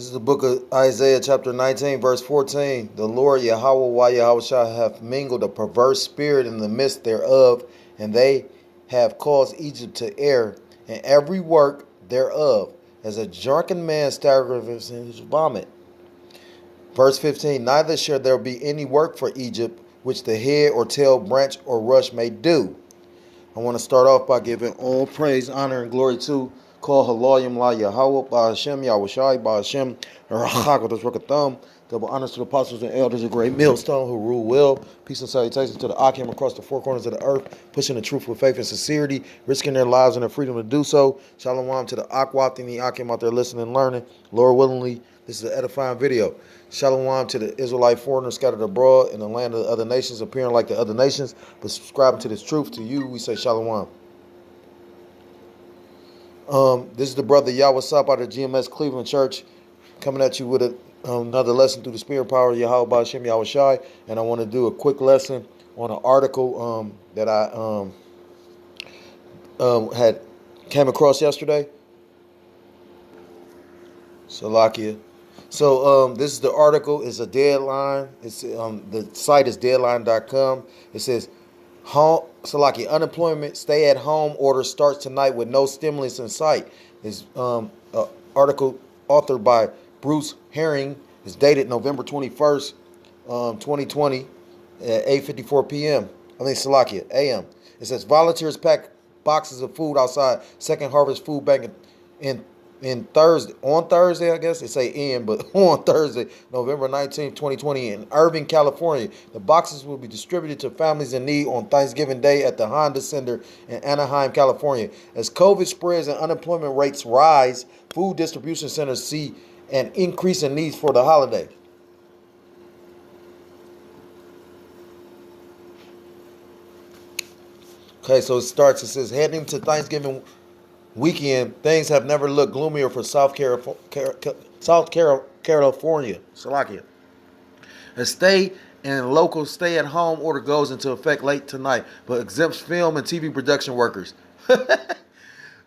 This is the book of Isaiah, chapter 19, verse 14. The Lord Yahweh Yahushua hath mingled a perverse spirit in the midst thereof, and they have caused Egypt to err in every work thereof, as a drunken man staggereth in his vomit. Verse 15. Neither shall there be any work for Egypt, which the head or tail, branch or rush may do. I want to start off by giving all praise, honor, and glory to Call Halayim La Yahweh, Ba Hashem, Yahushai, Ba Hashem, Rachakotos Rakatham. Double honors to the apostles and elders of Great Millstone who rule well. Peace and salutations to the Akim across the four corners of the earth, pushing the truth with faith and sincerity, risking their lives and their freedom to do so. Shalom to the Akwat and the Akim out there listening and learning. Lord willingly, this is an edifying video. Shalom to the Israelite foreigners scattered abroad in the land of the other nations, appearing like the other nations, but subscribing to this truth. To you, we say Shalom. This is the brother Yahweh Sap out of GMS Cleveland Church, coming at you with another lesson through the spirit power of Yahweh Hashem Yahweh Shai. And I want to do a quick lesson on an article that I had came across yesterday. Salakia. So this is the article. It's a deadline. It's the site is deadline.com. It says Salaki, unemployment stay-at-home order starts tonight with no stimulus in sight. Is article authored by Bruce Herring. Is dated November 21st, 2020 at 8:54 p.m. Salakia, a.m. It says volunteers pack boxes of food outside Second Harvest Food Bank on Thursday, I guess they say in, but on Thursday, November 19th, 2020, in Irving, California. The boxes will be distributed to families in need on Thanksgiving Day at the Honda Center in Anaheim, California. As COVID spreads and unemployment rates rise, food distribution centers see an increase in needs for the holiday. Okay, so it says, heading to Thanksgiving weekend, things have never looked gloomier for South Carolina. Salakia. A state and local stay-at-home order goes into effect late tonight, but exempts film and TV production workers.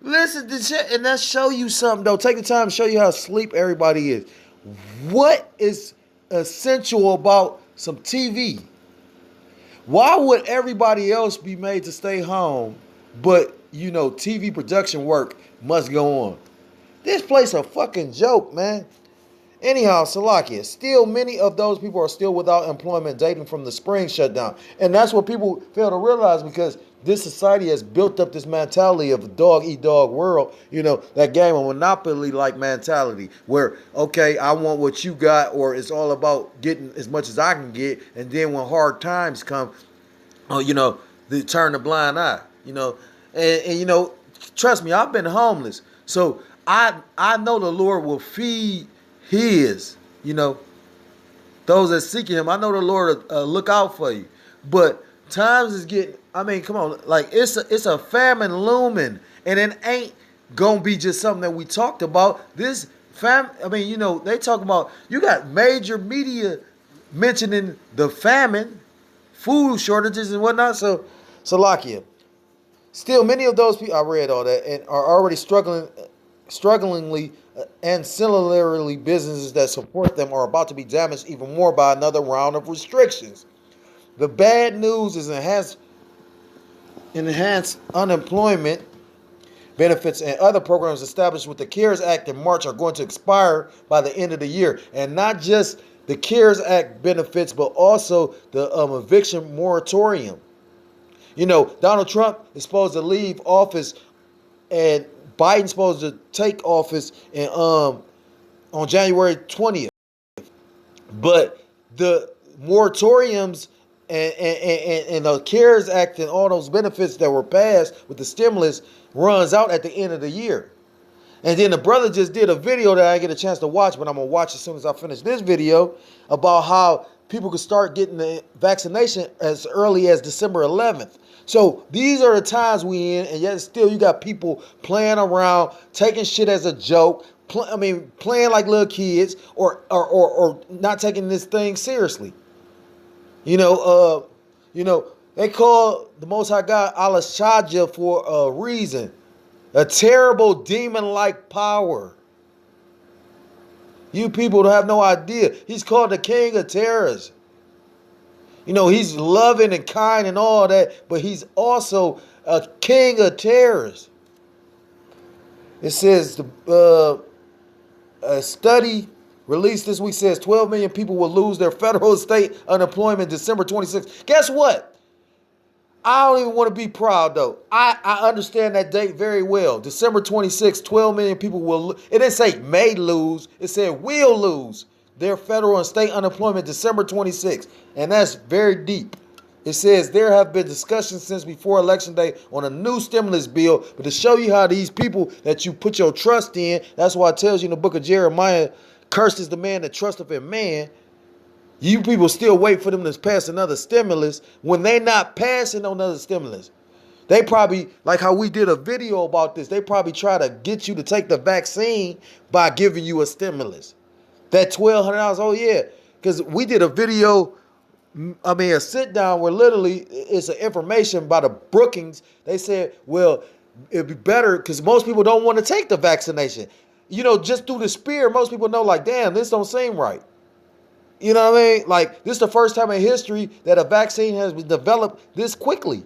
Listen to shit, and that show you something, though. Take the time to show you how asleep everybody is. What is essential about some TV? Why would everybody else be made to stay home, but TV production work must go on? This place a fucking joke, man. Anyhow, Salakia, still many of those people are still without employment dating from the spring shutdown. And that's what people fail to realize, because this society has built up this mentality of a dog-eat-dog world, that game of Monopoly-like mentality where, okay, I want what you got, or it's all about getting as much as I can get, and then when hard times come, they turn a blind eye, And trust me, I've been homeless. So I know the Lord will feed his, those that seek him. I know the Lord will look out for you. But times is getting, come on, like it's a famine looming. And it ain't going to be just something that we talked about. This they talk about, you got major media mentioning the famine, food shortages and whatnot. So, Salakia. Still, many of those people, I read all that, and are already strugglingly ancillarily businesses that support them are about to be damaged even more by another round of restrictions. The bad news is enhanced unemployment benefits and other programs established with the CARES Act in March are going to expire by the end of the year. And not just the CARES Act benefits, but also the eviction moratorium. Donald Trump is supposed to leave office, and Biden's supposed to take office on January 20th. But the moratoriums and the CARES Act and all those benefits that were passed with the stimulus runs out at the end of the year. And then the brother just did a video that I didn't get a chance to watch, but I'm going to watch as soon as I finish this video, about how people could start getting the vaccination as early as December 11th. So these are the times we in, and yet still you got people playing around, taking shit as a joke, playing like little kids, or not taking this thing seriously. They call the Most High God Allah Shaja for a reason. A terrible demon-like power. You people have no idea. He's called the king of terrorists. You know, he's loving and kind and all that, but he's also a king of terrorists. It says a study released this week says 12 million people will lose their federal and state unemployment December 26th. Guess what? I don't even want to be proud, though. I understand that date very well. December 26th, 12 million people will. It didn't say may lose. It said will lose their federal and state unemployment December 26th. And that's very deep. It says there have been discussions since before Election Day on a new stimulus bill. But to show you how these people that you put your trust in, that's why it tells you in the book of Jeremiah, cursed is the man that trusteth in man. You people still wait for them to pass another stimulus when they not passing on another stimulus. They probably, like how we did a video about this, they probably try to get you to take the vaccine by giving you a stimulus. That $1,200, oh yeah. Because we did a video, a sit down where literally it's an information by the Brookings. They said, well, it'd be better because most people don't want to take the vaccination. You know, just through the spear, most people know like, damn, this don't seem right. You know what I mean? Like, this is the first time in history that a vaccine has been developed this quickly.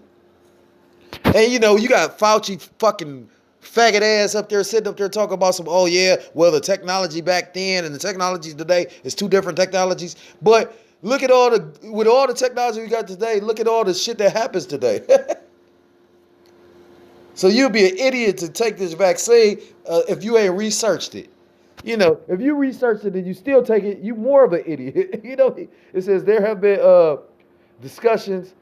And, you know, you got Fauci fucking faggot ass up there sitting up there talking about some, oh, yeah, well, the technology back then and the technology today is two different technologies. But look at with all the technology we got today, look at all the shit that happens today. So you'd be an idiot to take this vaccine if you ain't researched it. You know, if you research it and you still take it, you more of an idiot. You know, it says there have been discussions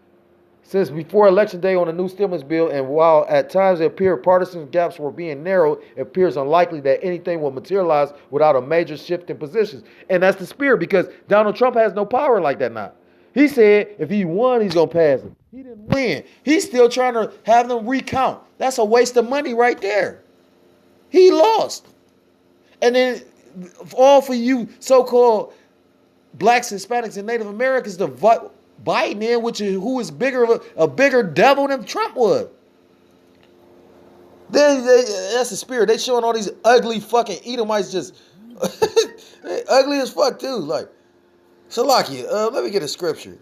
since before Election Day on a new stimulus bill, and while at times it appeared partisan gaps were being narrowed, it appears unlikely that anything will materialize without a major shift in positions. And that's the spirit, because Donald Trump has no power like that now. He said if he won, he's going to pass it. He didn't win. He's still trying to have them recount. That's a waste of money right there. He lost. And then all for you so-called blacks, Hispanics, and Native Americans to Biden in, who is a bigger devil than Trump was. That's the spirit. They showing all these ugly fucking Edomites just ugly as fuck too. Like, Salakia, let me get a scripture.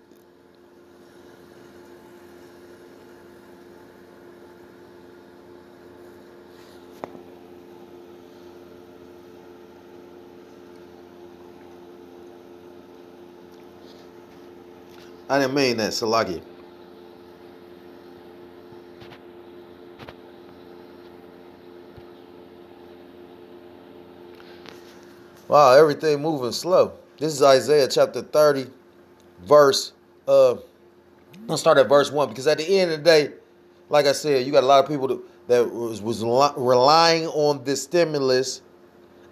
I didn't mean that, Salagi. Wow, everything moving slow. This is Isaiah chapter 30, verse, I'll start at verse 1, because at the end of the day, like I said, you got a lot of people that was relying on this stimulus,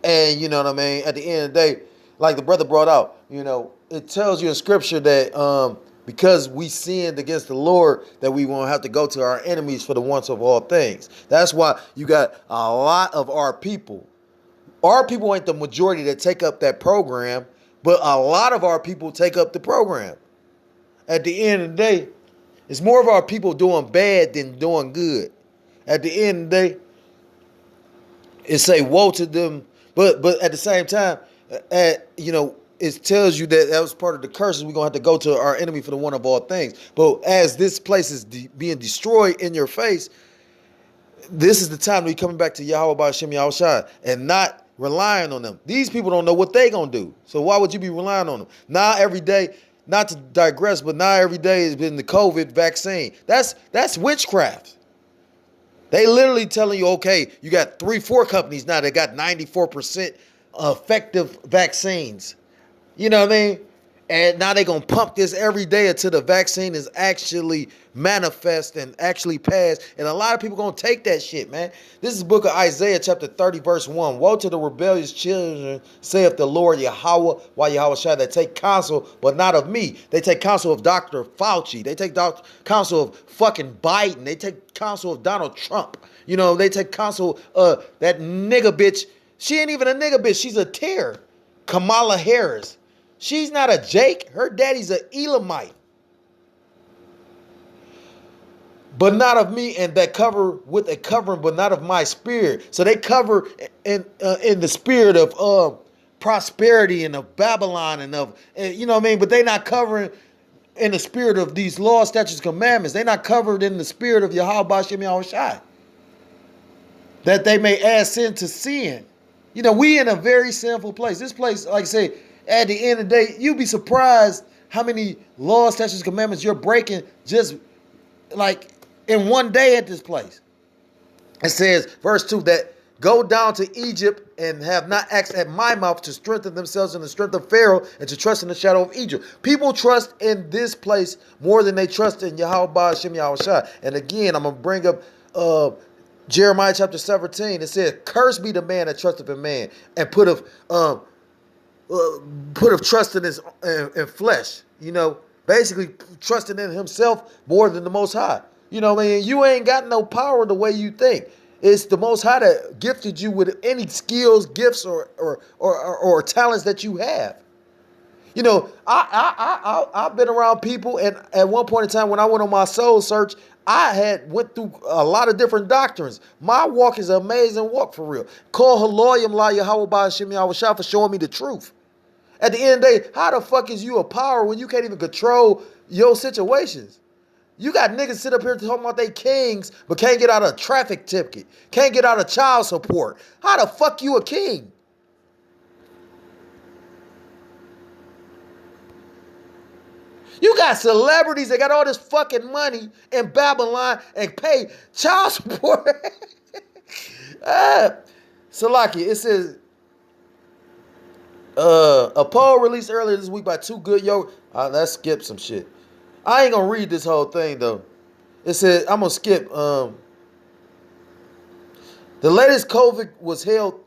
and you know what I mean? At the end of the day, like the brother brought out, you know, it tells you in scripture that because we sinned against the Lord, that we won't have to go to our enemies for the wants of all things. That's why you got a lot of our people. Our people ain't the majority that take up that program, but a lot of our people take up the program. At the end of the day, it's more of our people doing bad than doing good. At the end of the day, it say woe to them, but at the same time, you know, it tells you that was part of the curses. We're going to have to go to our enemy for the one of all things. But as this place is being destroyed in your face, this is the time to be coming back to Yahweh B'Shem Yahushua and not relying on them. These people don't know what they going to do. So why would you be relying on them? Now every day, not to digress, but now every day has been the COVID vaccine. That's witchcraft. They literally telling you, okay, you got 3-4 companies now that got 94% effective vaccines. You know what I mean? And now they're going to pump this every day until the vaccine is actually manifest and actually passed. And a lot of people going to take that shit, man. This is the book of Isaiah chapter 30, verse 1. Woe to the rebellious children, saith the Lord Yahweh, why Yahweh shall that take counsel, but not of me. They take counsel of Dr. Fauci. They take counsel of fucking Biden. They take counsel of Donald Trump. You know, they take counsel of that nigga bitch. She ain't even a nigga bitch. She's a tear. Kamala Harris. She's not a Jake. Her daddy's an Elamite. But not of me, and that cover with a covering, but not of my spirit. So they cover in the spirit of prosperity and of Babylon and of, you know what I mean? But they not covering in the spirit of these laws, statutes, commandments. They not covered in the spirit of Yahweh Bashem Yahushai. That they may add sin to sin. You know, we in a very sinful place. This place, like I say, at the end of the day, you'd be surprised how many laws, statutes, commandments you're breaking just like in one day at this place. It says, verse 2, that go down to Egypt and have not asked at my mouth to strengthen themselves in the strength of Pharaoh and to trust in the shadow of Egypt. People trust in this place more than they trust in Yahweh Hashem Yahushua. And again, I'm going to bring up Jeremiah chapter 17. It says, cursed be the man that trusteth in man and put of trust in his in flesh. You know, basically trusting in himself more than the Most High. You know what I mean? You ain't got no power the way you think. It's the Most High that gifted you with any skills, gifts, or talents that you have. You know, I've been around people, and at one point in time when I went on my soul search, I had went through a lot of different doctrines. My walk is an amazing walk for real. Call Haloyim La Yahweh Ba'Shem Yahushua for showing me the truth. At the end of the day, how the fuck is you a power when you can't even control your situations? You got niggas sit up here talking about they kings, but can't get out a traffic ticket, can't get out of child support. How the fuck you a king? You got celebrities that got all this fucking money in Babylon and pay child support. Salaki, it says, a poll released earlier this week by Too Good Yoga. Let's skip some shit. I ain't gonna read this whole thing though. It said, I'm gonna skip. The latest COVID was held,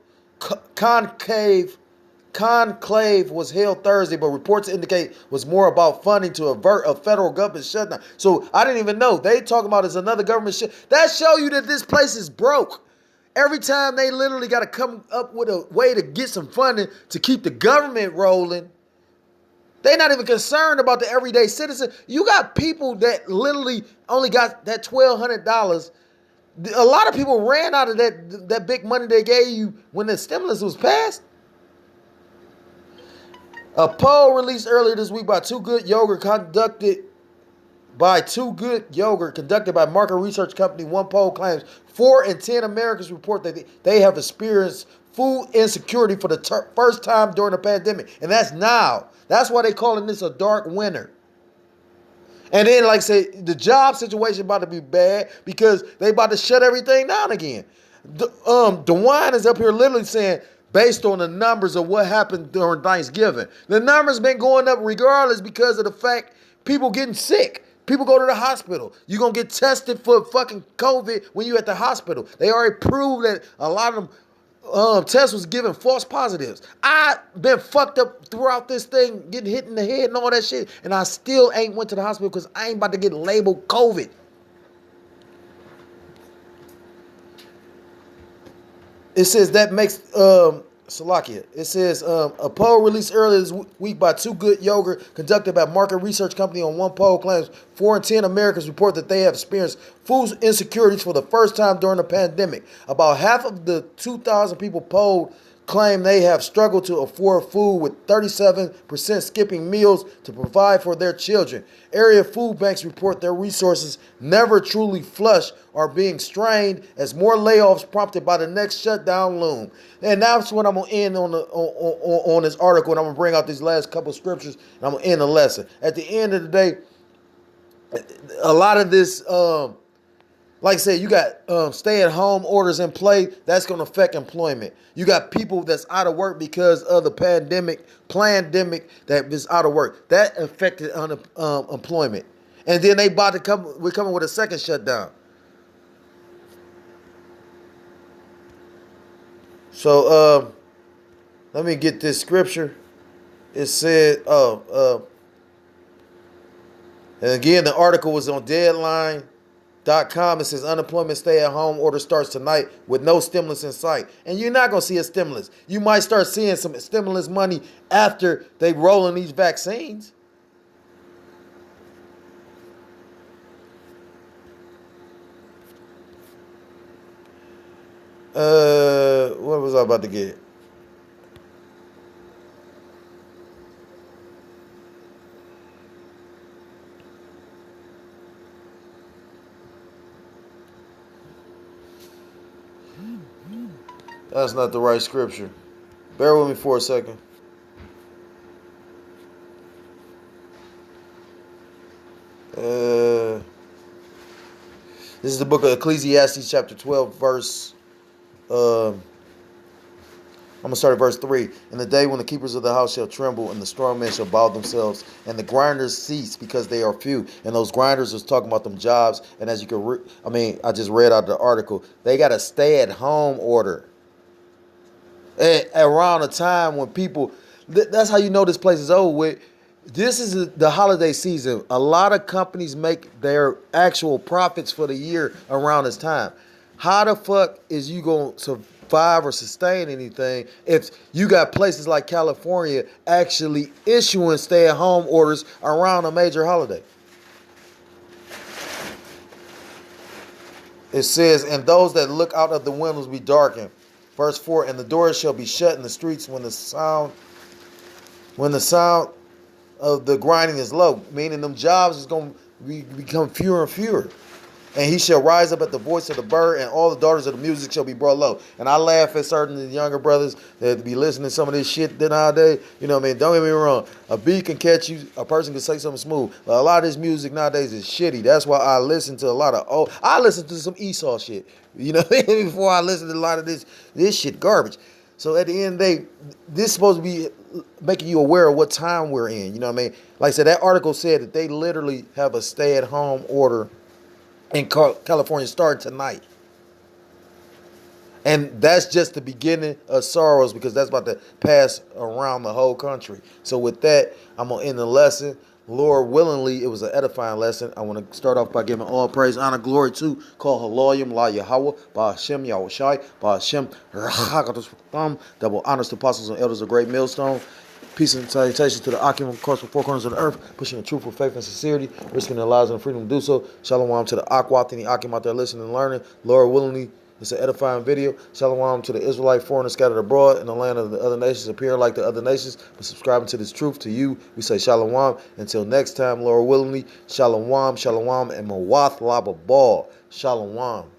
conclave was held Thursday, but reports indicate was more about funding to avert a federal government shutdown. So I didn't even know. They talking about it's another government shut. That show you that this place is broke. Every time they literally got to come up with a way to get some funding to keep the government rolling. They're not even concerned about the everyday citizen. You got people that literally only got that $1,200. A lot of people ran out of that big money they gave you when the stimulus was passed. A poll released earlier this week by Too Good Yogurt conducted by market research company. One poll claims 4 in 10 Americans report that they have experienced food insecurity for the first time during the pandemic. And that's now. That's why they calling this a dark winter. And then, like I say, the job situation about to be bad because they about to shut everything down again. DeWine is up here literally saying, based on the numbers of what happened during Thanksgiving, the numbers been going up regardless because of the fact people getting sick. People go to the hospital. You're going to get tested for fucking COVID when you at the hospital. They already proved that a lot of them tests was giving false positives. I been fucked up throughout this thing, getting hit in the head and all that shit, and I still ain't went to the hospital because I ain't about to get labeled COVID. It says that makes Salakia. It says a poll released earlier this week by Too Good Yogurt, conducted by market research company. On one poll claims 4 in 10 Americans report that they have experienced food insecurities for the first time during the pandemic. About half of the 2,000 people polled claim they have struggled to afford food, with 37% skipping meals to provide for their children. Area food banks report their resources never truly flush are being strained as more layoffs prompted by the next shutdown loom. And that's what I'm going to end on this article, and I'm going to bring out these last couple of scriptures, and I'm going to end the lesson. At the end of the day, a lot of this, like I said, you got stay-at-home orders in play. That's going to affect employment. You got people that's out of work because of the pandemic that is out of work. That affected employment. And then they about to we're coming with a second shutdown. So let me get this scripture. It said, and again, the article was on Deadline.com. It says unemployment stay-at-home order starts tonight with no stimulus in sight. And you're not going to see a stimulus. You might start seeing some stimulus money after they roll in these vaccines. What was I about to get? That's not the right scripture. Bear with me for a second. This is the book of Ecclesiastes, chapter 12, verse. I'm gonna start at verse 3. In the day when the keepers of the house shall tremble, and the strong men shall bow themselves, and the grinders cease because they are few. And those grinders is talking about them jobs. And as you can, I just read out the article. They got a stay-at-home order. Around a time when people, that's how you know this place is over with. This is the holiday season. A lot of companies make their actual profits for the year around this time. How the fuck is you going to survive or sustain anything if you got places like California actually issuing stay-at-home orders around a major holiday? It says, and those that look out of the windows be darkened. Verse 4, and the doors shall be shut in the streets when the sound of the grinding is low, meaning them jobs is going to become fewer and fewer. And he shall rise up at the voice of the bird, and all the daughters of the music shall be brought low. And I laugh at certain younger brothers that be listening to some of this shit nowadays. You know what I mean? Don't get me wrong. A beat can catch you. A person can say something smooth. But a lot of this music nowadays is shitty. That's why I listen to a lot of I listen to some Esau shit. You know what I mean? Before I listen to a lot of this shit garbage. So at the end of the day, this is supposed to be making you aware of what time we're in. You know what I mean? Like I said, that article said that they literally have a stay-at-home order in California starting tonight. And that's just the beginning of sorrows, because that's about to pass around the whole country. So with that, I'm going to end the lesson. Lord willingly, it was an edifying lesson. I want to start off by giving all praise, honor, glory to Call Haloyim, La Yahweh, Ba Hashem, Yahushai, Ba Hashem, double honors to apostles and elders of Great Millstone. Peace and salutations to the Akim across the four corners of the earth, pushing the truth with faith and sincerity, risking their lives and freedom to do so. Shalom to the Akwat and the Akim out there listening and learning. Lord willingly, it's an edifying video. Shalom to the Israelite foreigners scattered abroad in the land of the other nations, appearing like the other nations, but subscribing to this truth. To you, we say shalom. Until next time, Lord willingly, shalom, and mawath lababal. Shalom.